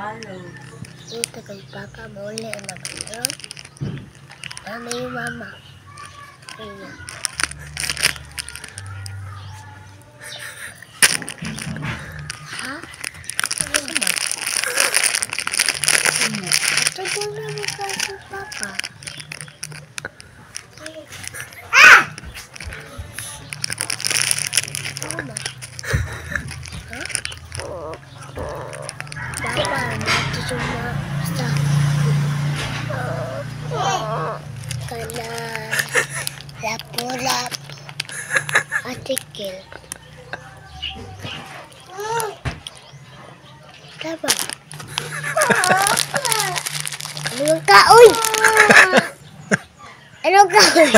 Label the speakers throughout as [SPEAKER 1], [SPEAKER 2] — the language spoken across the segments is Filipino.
[SPEAKER 1] Ito kay Papa muli na kayo. Ano yung mama? Ayan. Ha? Ano ba? Ito ko na mukha si Papa. Ano ba? Ha? Papa, natin na sa kana lapo-lapo artikel. Tama. Ano ka, uy? Ano ka, uy?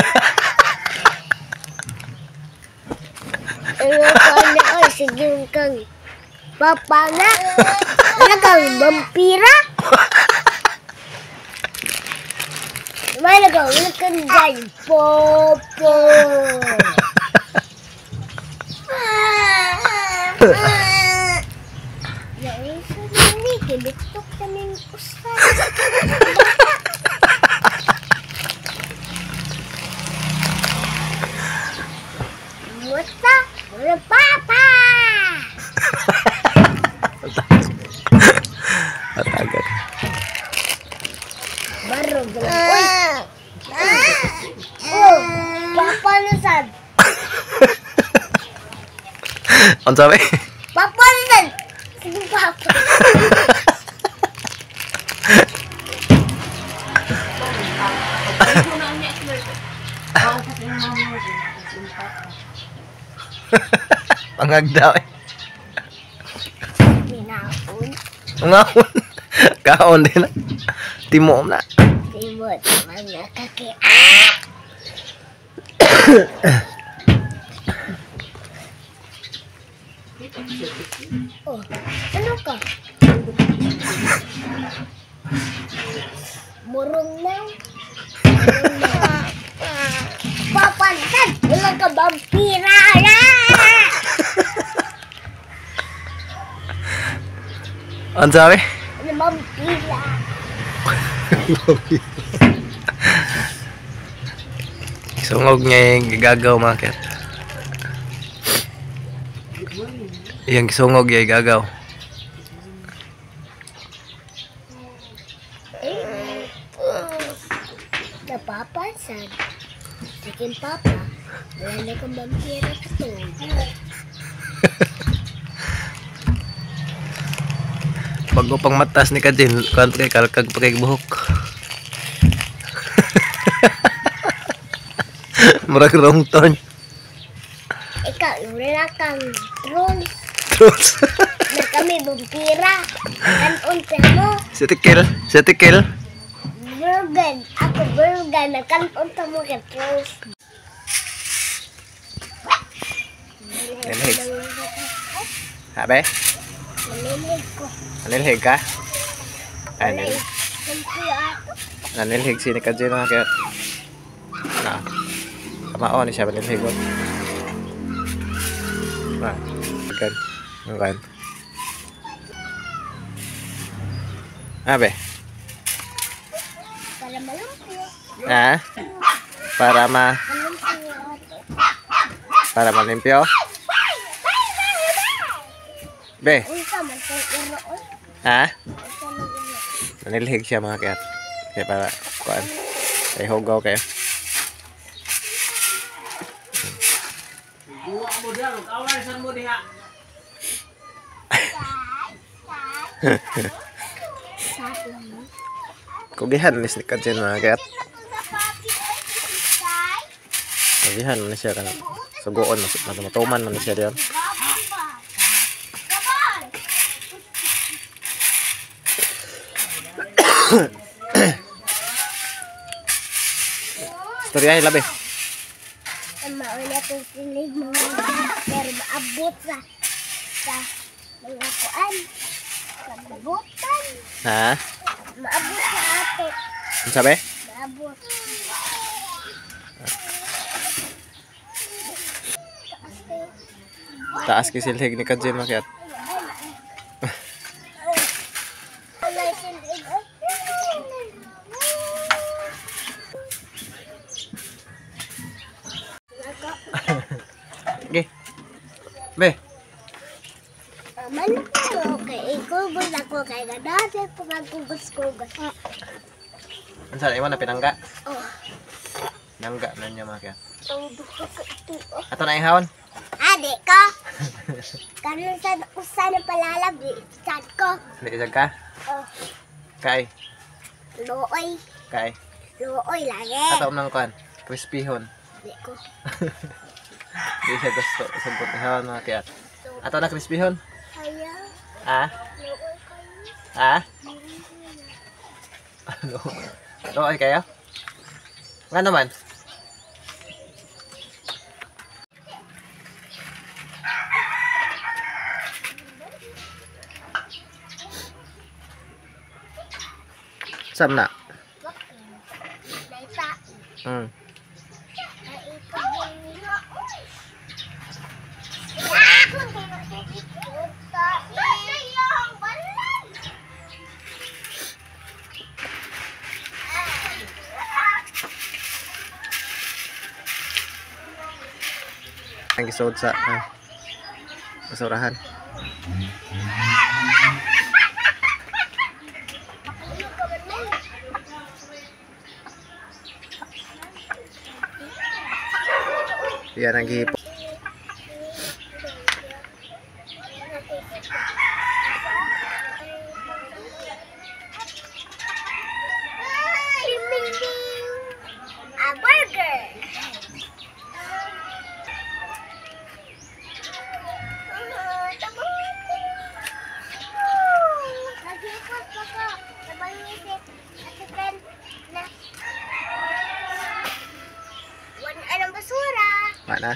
[SPEAKER 1] Ano ka na, uy? Sige kang Papa na. Ano kang vampira? Mana kau lekan jai popo. Ya itu ni kebetuk kanin pusat. Muta, boleh papa.
[SPEAKER 2] Agak.
[SPEAKER 1] Baru bilang, oh, papa nasan?
[SPEAKER 2] On sabi?
[SPEAKER 1] Papa nasan? Sige papa.
[SPEAKER 2] Pangagdaw eh.
[SPEAKER 1] Minaun.
[SPEAKER 2] Ngaon. Kaon din na. Timo na.
[SPEAKER 1] Timot mana kaki. Oh, ano ka? Murong na. Papantan, wala ka vampira na.
[SPEAKER 2] On sabi?
[SPEAKER 1] Ano vampira?
[SPEAKER 2] Sungog niya yung gagaw mga kat. Yung sungog niya yung gagaw.
[SPEAKER 1] Napapansan. Sige papa, wala na kang vampira ito.
[SPEAKER 2] Bago pang matas ni Kadin, country kalkag pagay buhok. Murag rongton.
[SPEAKER 1] Ikaw, wala kang trolls.
[SPEAKER 2] Trolls.
[SPEAKER 1] Na kami vampira. Kanon ka mo.
[SPEAKER 2] Si Tikil.
[SPEAKER 1] Burgan. Ako burgan. Na kanon ka mo ka trolls.
[SPEAKER 2] Nilhig. Habe?
[SPEAKER 1] Nalilhig ko.
[SPEAKER 2] Nanilhig ka? Ay,
[SPEAKER 1] Vampira ako.
[SPEAKER 2] nanilhig si ni Kadin mga kat. Na. Kamao ni siya nanilhig ko. Nah, kan. Abe?
[SPEAKER 1] Para malumpio.
[SPEAKER 2] Ah? Para malimpyo. Be,
[SPEAKER 1] Unsa man kay iroon?
[SPEAKER 2] ha?
[SPEAKER 1] Unsa man iroon?
[SPEAKER 2] Nanilhig siya mga kat. Kaya para kuan. Kay hugaw kayo. Kugihan ni si Kadin mga kat. Kugihan ni siya kan. Sugoon matuman man siya diyan. Storya labi.
[SPEAKER 1] Mauna ko sinig mga pero maabot sa mga kuan. Kabutan.
[SPEAKER 2] Ha?
[SPEAKER 1] Maabot sa ato.
[SPEAKER 2] Ano sabi?
[SPEAKER 1] Maabot.
[SPEAKER 2] Taas kisilhig ni Kadin makiat.
[SPEAKER 1] Manok ko kay ikugol ako kay ganati ko magkugos-kugos.
[SPEAKER 2] Ano sa iwan na pinangga?
[SPEAKER 1] Oh,
[SPEAKER 2] Pinangga na niya mga kaya.
[SPEAKER 1] ang duha ka ito.
[SPEAKER 2] Ato na ihawon.
[SPEAKER 1] Ade ko. Karon sa usa na palalag di sad ko.
[SPEAKER 2] Hindi isag ka?
[SPEAKER 1] Oh,
[SPEAKER 2] Kay.
[SPEAKER 1] looy.
[SPEAKER 2] Kay.
[SPEAKER 1] Looy lagi.
[SPEAKER 2] Ato nang kuan. Crispyhon.
[SPEAKER 1] Di ko.
[SPEAKER 2] Di siya gusto. Sumpot ihawon mga kaya. Ato na crispyhon.
[SPEAKER 1] Kaya
[SPEAKER 2] Ah?
[SPEAKER 1] looy kayo.
[SPEAKER 2] Ah? Ano? Looy kayo? Nga naman? Sam na?
[SPEAKER 1] Dai pa.
[SPEAKER 2] Hmm.
[SPEAKER 1] Ay ikugol niya. Ako din nakikita. Sayang balay.
[SPEAKER 2] Ang gisod sa basurahan.
[SPEAKER 1] Ano ka ba nun?
[SPEAKER 2] Yan ang gihipo.
[SPEAKER 1] Ding, ding, ding. A burger. Nag-ikot pa ko. Nabangisip. Asikan na. Wala anong basura.
[SPEAKER 2] Mana?